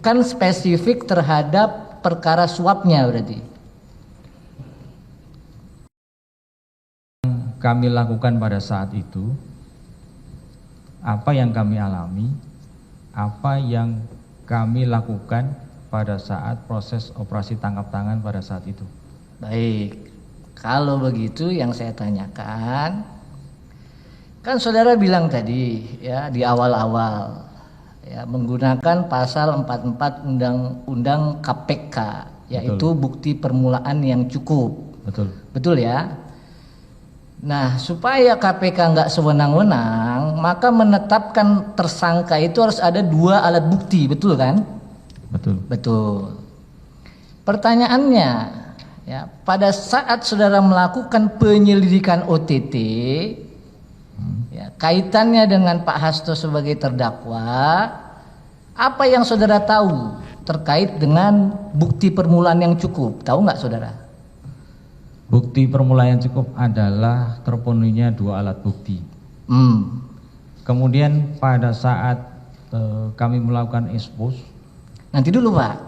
Kan spesifik terhadap perkara suapnya berarti. Kami lakukan pada saat itu, apa yang kami alami, apa yang kami lakukan pada saat proses operasi tangkap tangan pada saat itu. Baik, kalau begitu yang saya tanyakan, kan saudara bilang tadi ya di awal-awal ya menggunakan pasal 44 Undang-Undang KPK, yaitu Betul. bukti permulaan yang cukup. Betul. Betul ya? Nah, supaya KPK nggak sewenang-wenang, maka menetapkan tersangka itu harus ada 2 alat bukti, betul kan? Betul. Betul. Pertanyaannya, ya, pada saat saudara melakukan penyelidikan OTT, ya, kaitannya dengan Pak Hasto sebagai terdakwa, apa yang saudara tahu terkait dengan bukti permulaan yang cukup? Tahu nggak saudara? Bukti permulaan yang cukup adalah terpenuhinya 2 alat bukti. Kemudian pada saat kami melakukan expose. Nanti dulu Pak.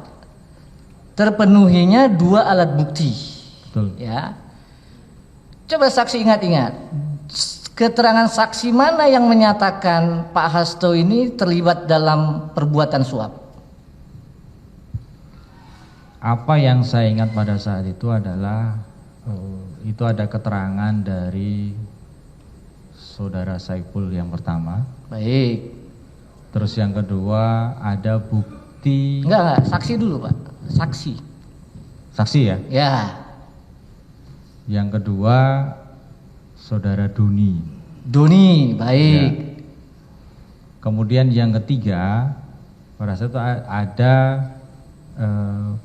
Terpenuhinya 2 alat bukti. Betul. Ya. Coba saksi ingat-ingat. Keterangan saksi mana yang menyatakan Pak Hasto ini terlibat dalam perbuatan suap? Apa yang saya ingat pada saat itu adalah itu ada keterangan dari saudara Saiful yang pertama. Baik. Terus yang kedua ada bukti. Enggak, saksi dulu Pak. Saksi. Saksi ya. Ya. Yang kedua saudara Doni. Doni, baik. Ya. Kemudian yang ketiga pada saat itu ada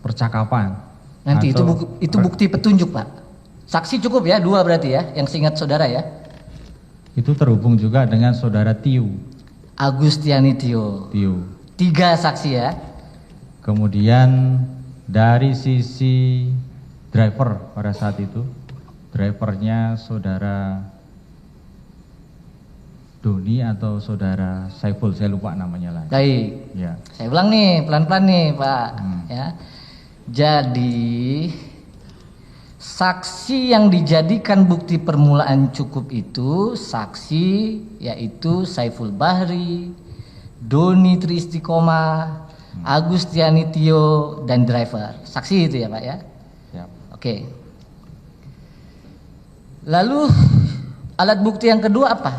percakapan. Nanti itu bukti petunjuk Pak. Saksi cukup ya 2 berarti ya, yang seingat saudara ya. Itu terhubung juga dengan saudara Tiu. Agustiani Tio. 3 saksi ya. Kemudian dari sisi driver pada saat itu, drivernya saudara Doni atau saudara Saiful, saya lupa namanya lagi. Baik. Ya. Saya ulang nih, pelan-pelan nih Pak. Ya. Jadi saksi yang dijadikan bukti permulaan cukup itu saksi yaitu Saiful Bahri, Doni Tristiqomah, Agustiani Tio, dan driver. Saksi itu ya Pak ya. Siap. Oke. Lalu alat bukti yang kedua apa?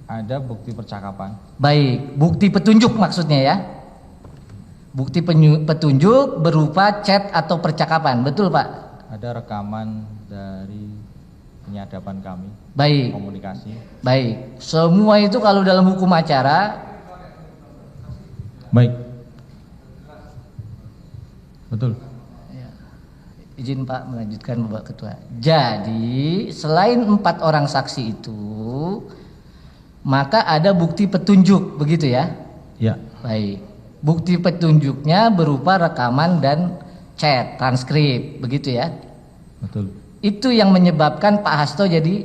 Ada bukti percakapan. Baik, bukti petunjuk maksudnya ya. Bukti petunjuk berupa chat atau percakapan, betul Pak? Ada rekaman dari penyadapan kami. Baik. Komunikasi. Baik, semua itu kalau dalam hukum acara. Baik. Betul. Ya. Izin Pak melanjutkan Bapak Ketua. Jadi selain 4 orang saksi itu, maka ada bukti petunjuk, begitu ya? Ya. Baik. Bukti petunjuknya berupa rekaman dan chat, transkrip, begitu ya? Betul. Itu yang menyebabkan Pak Hasto jadi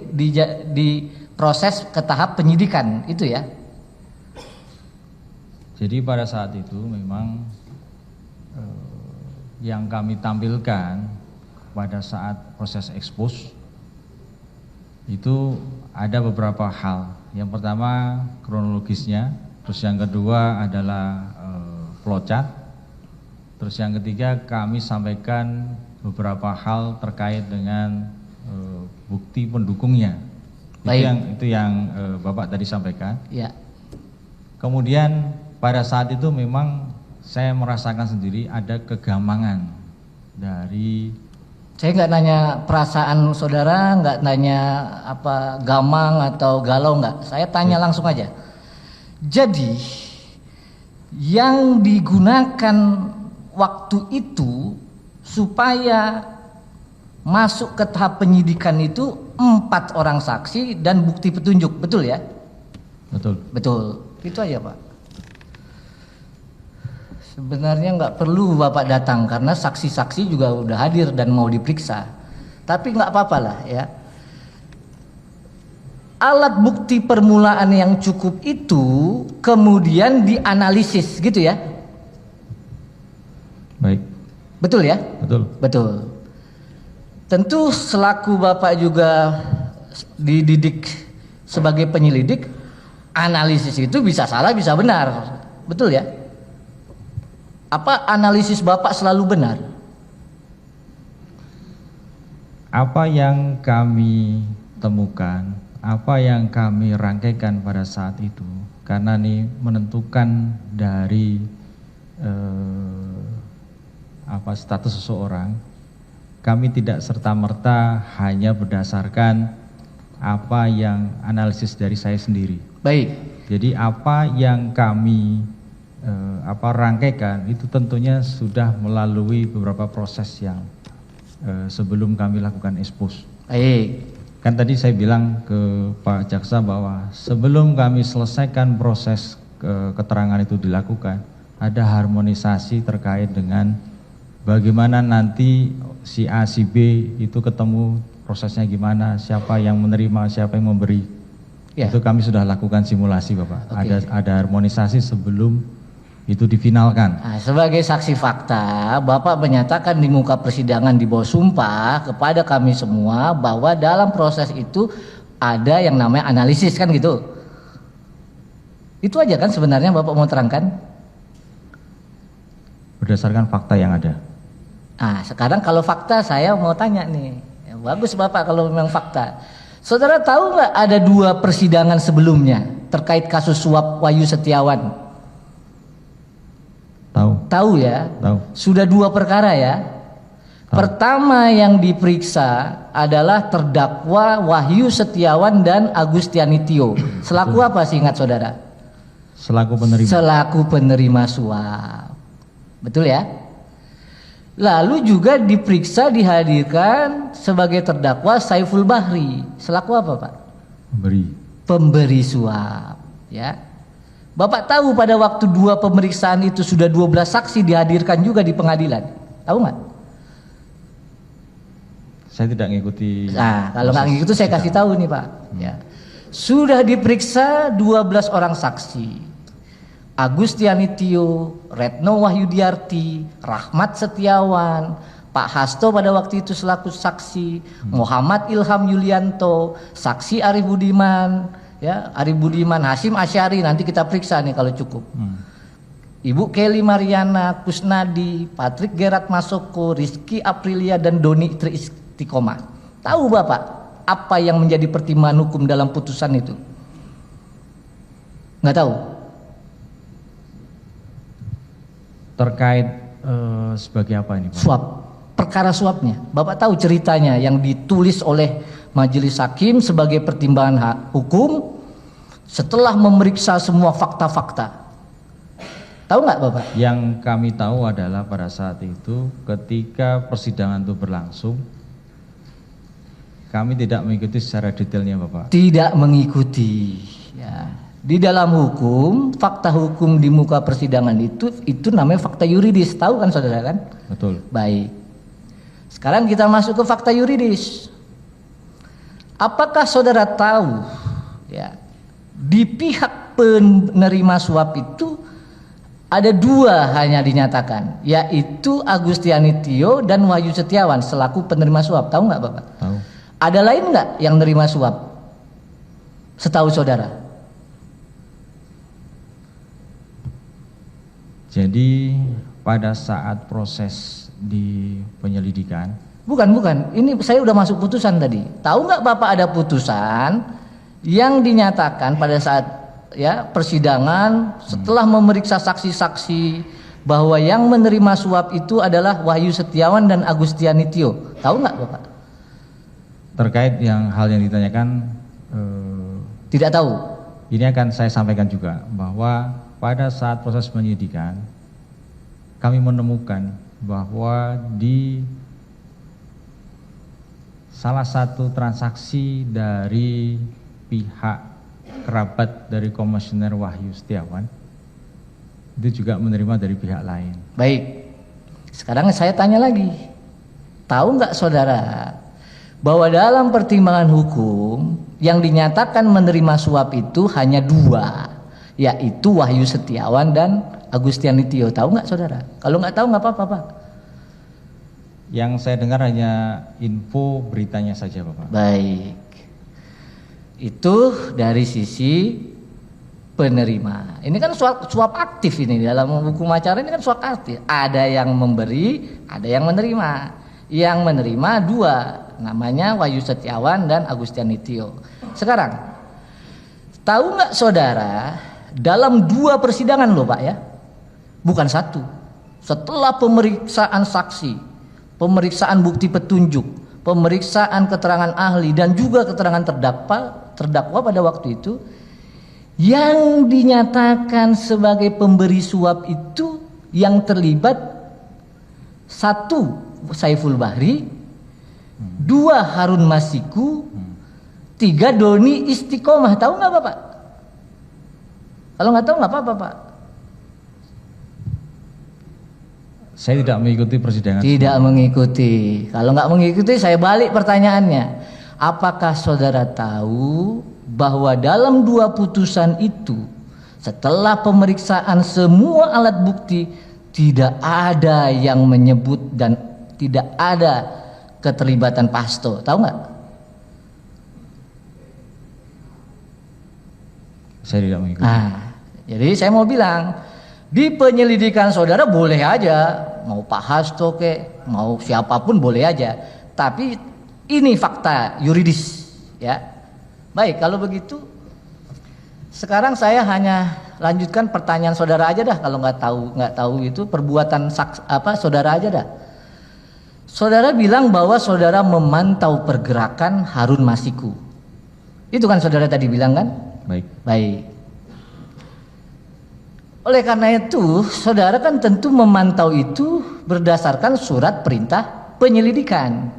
di proses ke tahap penyidikan, itu ya? Jadi pada saat itu memang yang kami tampilkan pada saat proses expose itu ada beberapa hal. Yang pertama kronologisnya, terus yang kedua adalah flowchart, terus yang ketiga kami sampaikan beberapa hal terkait dengan bukti pendukungnya. Baik. Itu yang Bapak tadi sampaikan. Ya. Kemudian pada saat itu memang saya merasakan sendiri ada kegamangan dari. Saya nggak nanya perasaan saudara, nggak nanya apa gamang atau galau, nggak. Saya tanya langsung aja. Jadi yang digunakan waktu itu supaya masuk ke tahap penyidikan itu 4 orang saksi dan bukti petunjuk, betul ya? Betul. Betul. Itu aja Pak. Sebenarnya nggak perlu Bapak datang karena saksi-saksi juga udah hadir dan mau diperiksa. Tapi nggak apa-apa lah ya. alat bukti permulaan yang cukup itu kemudian dianalisis gitu ya. Baik. Betul ya? Betul. Betul. Tentu selaku Bapak juga dididik sebagai penyelidik, analisis itu bisa salah bisa benar. Betul ya? Apa analisis Bapak selalu benar? Apa yang kami temukan, apa yang kami rangkaikan pada saat itu, karena ini menentukan dari status seseorang, kami tidak serta-merta hanya berdasarkan apa yang analisis dari saya sendiri. Baik. Jadi apa yang kami rangkaikan itu tentunya sudah melalui beberapa proses yang sebelum kami lakukan expose. Baik. Kan tadi saya bilang ke Pak Jaksa bahwa sebelum kami selesaikan proses keterangan itu dilakukan, ada harmonisasi terkait dengan bagaimana nanti si A, si B itu ketemu prosesnya gimana, siapa yang menerima, siapa yang memberi. Ya. Itu kami sudah lakukan simulasi Bapak. Okay. Ada harmonisasi sebelum itu difinalkan. Nah, sebagai saksi fakta, Bapak menyatakan di muka persidangan di bawah sumpah kepada kami semua bahwa dalam proses itu ada yang namanya analisis, kan gitu. Itu aja kan sebenarnya Bapak mau terangkan? Berdasarkan fakta yang ada. Nah, sekarang kalau fakta saya mau tanya nih. Ya, bagus Bapak kalau memang fakta. Saudara tahu nggak ada 2 persidangan sebelumnya terkait kasus suap Wahyu Setiawan? Tahu ya? Tahu. Sudah 2 perkara ya. Tahu. Pertama yang diperiksa adalah terdakwa Wahyu Setiawan dan Agustiani Tio. Selaku apa sih ingat saudara? Selaku penerima. Selaku penerima suap. Betul ya? Lalu juga diperiksa dihadirkan sebagai terdakwa Saiful Bahri. Selaku apa Pak? Pemberi suap. Ya. Bapak tahu pada waktu 2 pemeriksaan itu sudah 12 saksi dihadirkan juga di pengadilan. Tahu nggak? Saya tidak ngikuti. Nah, kalau nggak ngikuti saya kasih tahu nih Pak. Ya. Sudah diperiksa 12 orang saksi. Agustiani Tio, Retno Wahyudiarti, Rahmat Setiawan, Pak Hasto pada waktu itu selaku saksi, Muhammad Ilham Yulianto, saksi Arif Budiman, ya, Arif Budiman, Hasyim Asyari, nanti kita periksa nih kalau cukup. Ibu Kelly Mariana, Kusnadi, Patrick Gerat Masoko, Rizky Aprilia dan Doni Istiqomah. Tahu Bapak apa yang menjadi pertimbangan hukum dalam putusan itu? Nggak tahu. Terkait sebagai apa ini Pak? Suap, perkara suapnya. Bapak tahu ceritanya yang ditulis oleh Majelis Hakim sebagai pertimbangan hukum setelah memeriksa semua fakta-fakta. Tahu nggak Bapak? Yang kami tahu adalah pada saat itu ketika persidangan itu berlangsung, kami tidak mengikuti secara detailnya Bapak. Tidak mengikuti. Ya. Di dalam hukum, fakta hukum di muka persidangan itu namanya fakta yuridis. Tahu kan saudara kan? Betul. Baik. Sekarang kita masuk ke fakta yuridis. Apakah saudara tahu ya, di pihak penerima suap itu ada 2 hanya dinyatakan, yaitu Agustiani Tio dan Wahyu Setiawan selaku penerima suap. Tahu nggak Bapak? Tahu. Ada lain nggak yang nerima suap? Setahu saudara? Jadi pada saat proses di penyelidikan. Bukan. Ini saya udah masuk putusan tadi. Tahu nggak Bapak ada putusan yang dinyatakan pada saat ya persidangan setelah memeriksa saksi-saksi bahwa yang menerima suap itu adalah Wahyu Setiawan dan Agustiani Tio. Tahu nggak Bapak? Terkait hal yang ditanyakan. Tidak tahu. Ini akan saya sampaikan juga bahwa pada saat proses penyidikan kami menemukan bahwa di salah satu transaksi dari pihak kerabat dari Komisioner Wahyu Setiawan itu juga menerima dari pihak lain. Baik, sekarang saya tanya lagi, tahu nggak saudara bahwa dalam pertimbangan hukum yang dinyatakan menerima suap itu hanya 2, yaitu Wahyu Setiawan dan Agustiani Tio. Tahu nggak saudara? Kalau nggak tahu nggak apa-apa Pak. Yang saya dengar hanya info beritanya saja Bapak. Baik, itu dari sisi penerima. Ini kan suap aktif ini, dalam hukum acara ini kan suap aktif. Ada yang memberi, ada yang menerima. Yang menerima 2, namanya Wahyu Setiawan dan Agustiani Tio. Sekarang, tahu nggak saudara, dalam 2 persidangan loh Pak ya, bukan 1. Setelah pemeriksaan saksi, pemeriksaan bukti petunjuk, pemeriksaan keterangan ahli dan juga keterangan terdakwa pada waktu itu, yang dinyatakan sebagai pemberi suap itu yang terlibat 1 Saiful Bahri, 2 Harun Masiku, 3 Doni Istiqomah. Tahu nggak Bapak? Kalau nggak tahu nggak apa-apa Pak. Saya tidak mengikuti persidangan. Tidak mengikuti. Kalau nggak mengikuti, saya balik pertanyaannya. Apakah saudara tahu bahwa dalam 2 putusan itu, setelah pemeriksaan semua alat bukti, tidak ada yang menyebut dan tidak ada keterlibatan Pak Hasto? Tahu nggak? Saya tidak mengikuti. Jadi saya mau bilang, di penyelidikan saudara boleh aja, mau Pak Hasto ke, mau siapapun boleh aja. Tapi ini fakta yuridis, ya. Baik, kalau begitu, sekarang saya hanya lanjutkan pertanyaan saudara aja dah. Kalau nggak tahu itu perbuatan saudara aja dah. Saudara bilang bahwa saudara memantau pergerakan Harun Masiku. Itu kan saudara tadi bilang kan? Baik. Oleh karena itu, saudara kan tentu memantau itu berdasarkan surat perintah penyelidikan.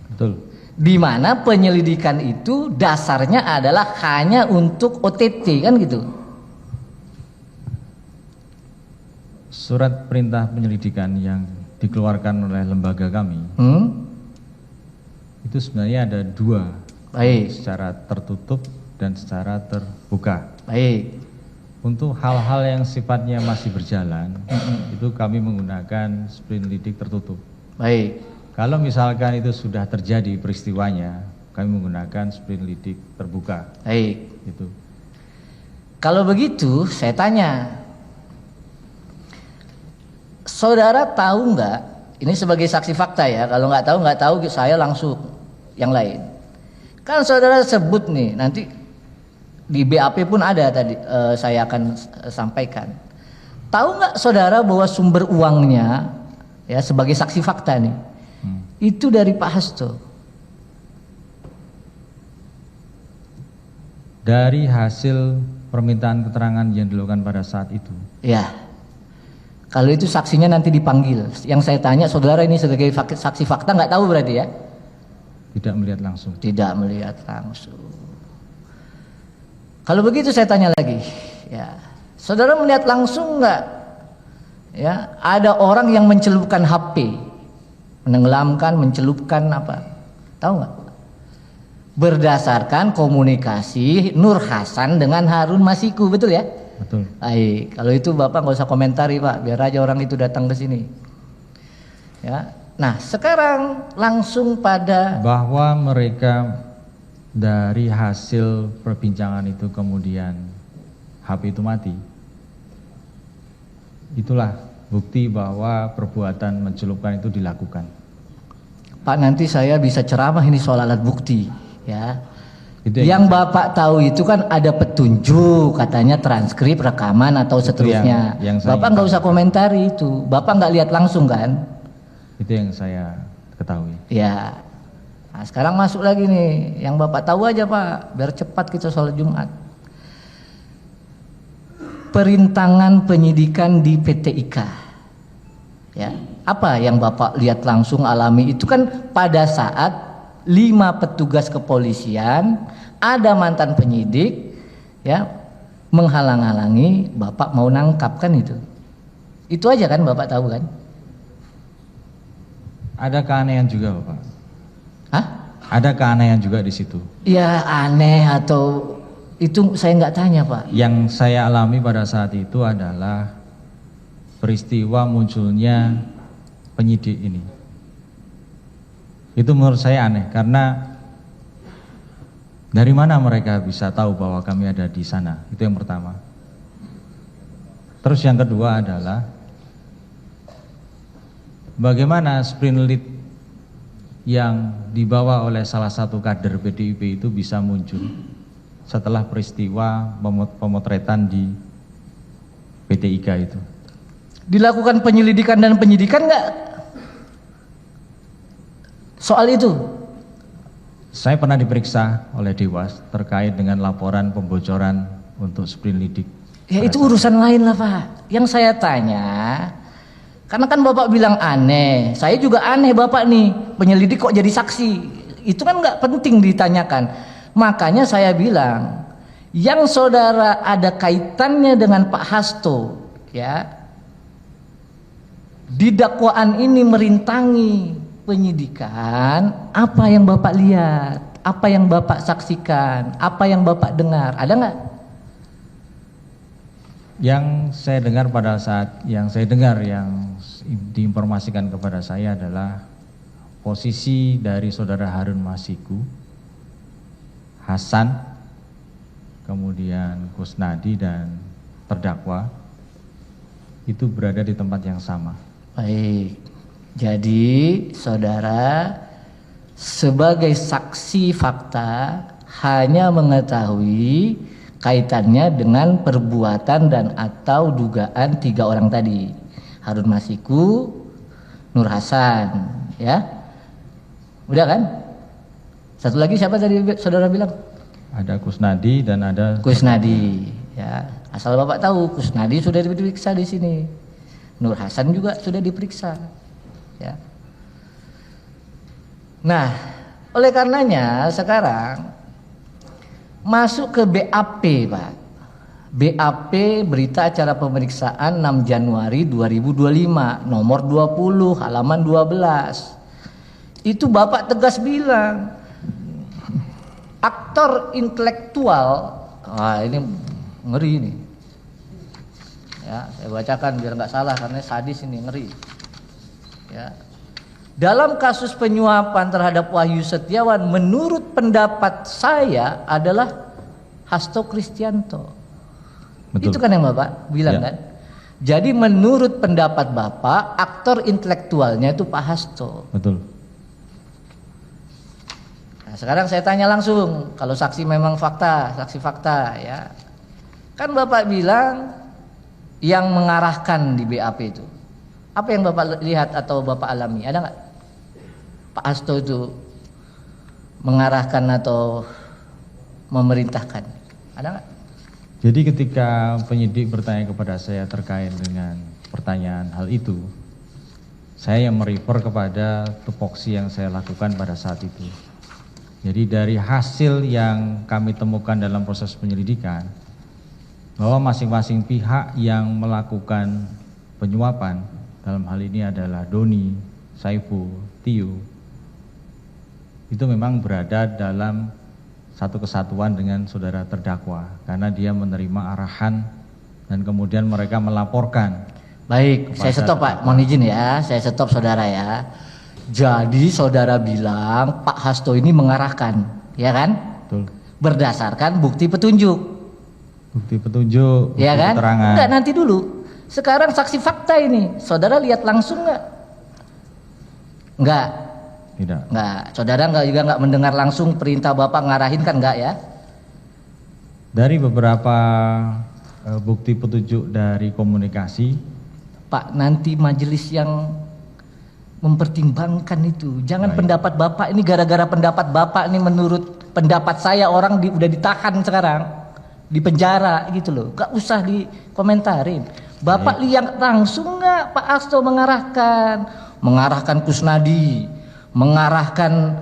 Betul. Di mana penyelidikan itu dasarnya adalah hanya untuk OTT kan gitu. Surat perintah penyelidikan yang dikeluarkan oleh lembaga kami itu sebenarnya ada 2. Baik. Secara tertutup dan secara terbuka. Baik. Untuk hal-hal yang sifatnya masih berjalan, itu kami menggunakan sprindik tertutup. Baik. Kalau misalkan itu sudah terjadi peristiwanya, kami menggunakan sprindik terbuka. Baik. Itu. Kalau begitu, saya tanya, saudara tahu nggak? Ini sebagai saksi fakta ya. Kalau nggak tahu, saya langsung yang lain. Kan saudara sebut nih, nanti di BAP pun ada tadi, saya akan sampaikan. Tahu nggak saudara bahwa sumber uangnya, ya sebagai saksi fakta nih, itu dari Pak Hasto? Dari hasil permintaan keterangan yang dilakukan pada saat itu. Ya. Kalau itu saksinya nanti dipanggil. Yang saya tanya, saudara ini sebagai saksi fakta nggak tahu berarti ya? Tidak melihat langsung. Tidak melihat langsung. Kalau begitu saya tanya lagi, ya, saudara melihat langsung nggak? Ya, ada orang yang mencelupkan HP, menenggelamkan, mencelupkan apa? Tahu nggak? Berdasarkan komunikasi Nur Hasan dengan Harun Masiku, betul ya? Betul. Baik, kalau itu Bapak nggak usah komentari Pak, biar aja orang itu datang ke sini. Ya, nah sekarang langsung pada bahwa mereka dari hasil perbincangan itu kemudian HP itu mati. Itulah bukti bahwa perbuatan mencelupkan itu dilakukan. Pak, nanti saya bisa ceramah ini soal alat bukti, ya. Itu yang Bapak tahu itu kan ada petunjuk, katanya transkrip, rekaman atau seterusnya. Yang Bapak nggak usah komentari itu. Bapak nggak lihat langsung kan? Itu yang saya ketahui. Ya. Nah, sekarang masuk lagi nih, yang Bapak tahu aja Pak, biar cepat kita sholat Jumat. Perintangan penyidikan di PT IKA. Ya, apa yang Bapak lihat langsung alami itu kan pada saat 5 petugas kepolisian, ada mantan penyidik, ya, menghalang-halangi Bapak mau nangkap kan itu. Itu aja kan Bapak tahu kan? Ada keanehan juga Bapak. Hah? Ada keanehan juga di situ. Ya aneh atau itu saya nggak tanya Pak. Yang saya alami pada saat itu adalah peristiwa munculnya penyidik ini. Itu menurut saya aneh karena dari mana mereka bisa tahu bahwa kami ada di sana? Itu yang pertama. Terus yang kedua adalah bagaimana sprint lead yang dibawa oleh salah satu kader PDIP itu bisa muncul setelah peristiwa pemotretan di PT IKA itu. Dilakukan penyelidikan dan penyidikan nggak soal itu? Saya pernah diperiksa oleh Dewas terkait dengan laporan pembocoran untuk sprint lidik. Ya itu urusan lain lah Pak. Yang saya tanya, karena kan Bapak bilang aneh, saya juga aneh Bapak nih, penyelidik kok jadi saksi. Itu kan nggak penting ditanyakan. Makanya saya bilang, yang saudara ada kaitannya dengan Pak Hasto, ya, di dakwaan ini merintangi penyidikan, apa yang Bapak lihat, apa yang Bapak saksikan, apa yang Bapak dengar, ada nggak? Yang saya dengar pada saat yang diinformasikan kepada saya adalah posisi dari saudara Harun Masiku, Hasan, kemudian Kusnadi dan terdakwa itu berada di tempat yang sama. Baik. Jadi saudara sebagai saksi fakta hanya mengetahui kaitannya dengan perbuatan dan atau dugaan 3 orang tadi, Harun Masiku, Nur Hasan, ya. Udah kan? Satu lagi siapa tadi saudara bilang? Ada Kusnadi dan ada Kusnadi, ya. Asal Bapak tahu Kusnadi sudah diperiksa di sini. Nur Hasan juga sudah diperiksa. Ya. Nah, oleh karenanya sekarang masuk ke BAP, Pak. BAP berita acara pemeriksaan 6 Januari 2025, nomor 20, halaman 12. Itu Bapak tegas bilang, aktor intelektual, ini ngeri ini. Ya, saya bacakan biar nggak salah karena sadis ini, ngeri. Ya. Dalam kasus penyuapan terhadap Wahyu Setiawan, menurut pendapat saya adalah Hasto Kristianto. Betul. Itu kan yang Bapak bilang, ya. kan? Jadi menurut pendapat Bapak, aktor intelektualnya itu Pak Hasto. Betul. Nah, sekarang saya tanya langsung, kalau saksi memang fakta, saksi fakta, ya. Kan Bapak bilang yang mengarahkan di BAP itu. Apa yang Bapak lihat atau Bapak alami? Ada nggak Pak Hasto itu mengarahkan atau memerintahkan? Ada nggak? Jadi ketika penyidik bertanya kepada saya terkait dengan pertanyaan hal itu, saya yang merefer kepada tupoksi yang saya lakukan pada saat itu. Jadi dari hasil yang kami temukan dalam proses penyelidikan, bahwa masing-masing pihak yang melakukan penyuapan, dalam hal ini adalah Doni, Saiful, Tio, itu memang berada dalam satu kesatuan dengan saudara terdakwa karena dia menerima arahan dan kemudian mereka melaporkan. Baik, saya stop Pak, mohon izin ya, saya stop saudara ya. Jadi saudara bilang Pak Hasto ini mengarahkan, ya kan? Betul. Berdasarkan bukti petunjuk. Bukti petunjuk, bukti ya kan? keterangan. Enggak, nanti dulu. Sekarang saksi fakta ini, saudara lihat langsung nggak? Enggak. Tidak. Enggak. Saudara juga nggak mendengar langsung perintah Bapak ngarahin kan enggak ya? Dari beberapa bukti petunjuk dari komunikasi, Pak, nanti majelis yang mempertimbangkan itu. Jangan baik. Pendapat Bapak ini gara-gara pendapat Bapak ini menurut pendapat saya orang udah ditahan sekarang, di penjara gitu loh. Gak usah dikomentarin. Bapak lihat langsung nggak Pak Hasto mengarahkan Kusnadi, mengarahkan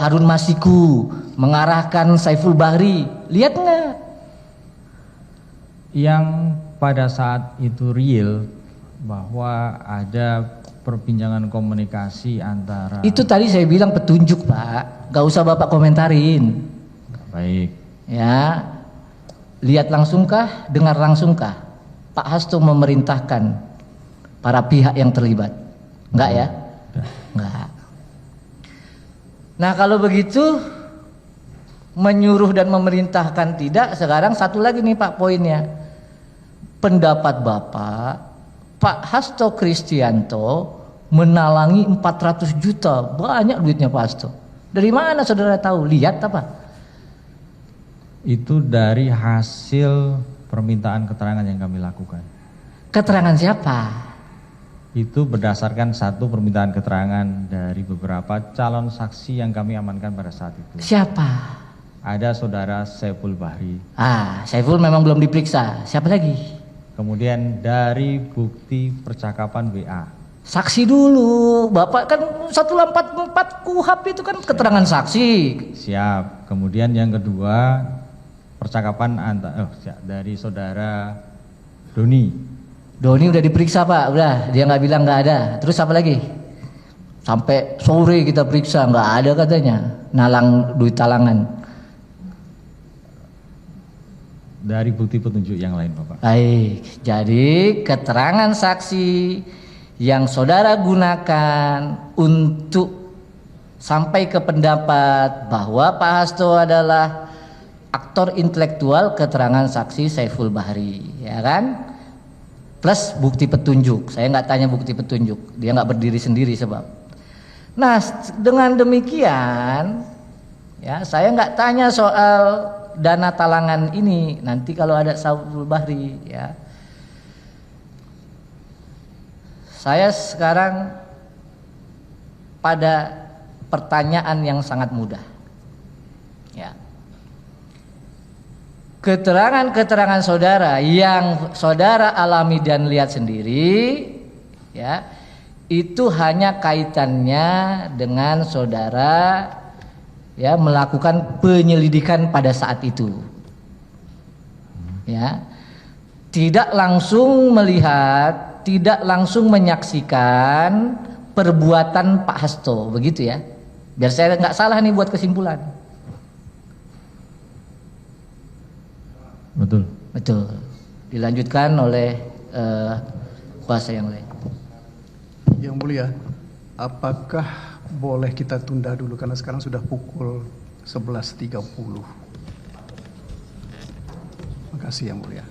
Harun Masiku, mengarahkan Saiful Bahri, lihat nggak? Yang pada saat itu real bahwa ada perbincangan komunikasi antara. Itu tadi saya bilang petunjuk Pak, gak usah Bapak komentarin. Baik. Ya, lihat langsungkah, dengar langsungkah Pak Hasto memerintahkan para pihak yang terlibat? Enggak ya? Enggak. Nah kalau begitu menyuruh dan memerintahkan tidak, sekarang satu lagi nih Pak poinnya. Pendapat Bapak, Pak Hasto Kristianto menalangi 400 juta, banyak duitnya Pak Hasto. Dari mana saudara tahu? Lihat apa? Itu dari hasil permintaan keterangan yang kami lakukan. Keterangan siapa? Itu berdasarkan satu permintaan keterangan dari beberapa calon saksi yang kami amankan pada saat itu. Siapa? Ada saudara Saiful Bahri. Saiful memang belum diperiksa. Siapa lagi? Kemudian dari bukti percakapan WA. Saksi dulu. Bapak kan 184 KUHP itu kan keterangan saksi. Siap. Kemudian yang kedua percakapan dari saudara Doni. Doni udah diperiksa Pak, udah dia nggak bilang nggak ada. Terus apa lagi? Sampai sore kita periksa nggak ada katanya, nalang duit talangan. Dari bukti petunjuk yang lain Bapak. Baik, jadi keterangan saksi yang saudara gunakan untuk sampai ke pendapat bahwa Pak Hasto adalah aktor intelektual, keterangan saksi Saiful Bahri, ya kan? Plus bukti petunjuk. Saya nggak tanya bukti petunjuk, dia nggak berdiri sendiri sebab. Nah dengan demikian ya saya nggak tanya soal dana talangan ini nanti kalau ada Saiful Bahri ya. Saya sekarang pada pertanyaan yang sangat mudah ya. Keterangan-keterangan saudara yang saudara alami dan lihat sendiri ya, itu hanya kaitannya dengan saudara ya melakukan penyelidikan pada saat itu. Ya. Tidak langsung melihat, tidak langsung menyaksikan perbuatan Pak Hasto, begitu ya. Biar saya nggak salah nih buat kesimpulan. Betul. Betul. Dilanjutkan oleh kuasa yang lain. Yang Mulia, apakah boleh kita tunda dulu karena sekarang sudah pukul 11.30. Terima kasih Yang Mulia.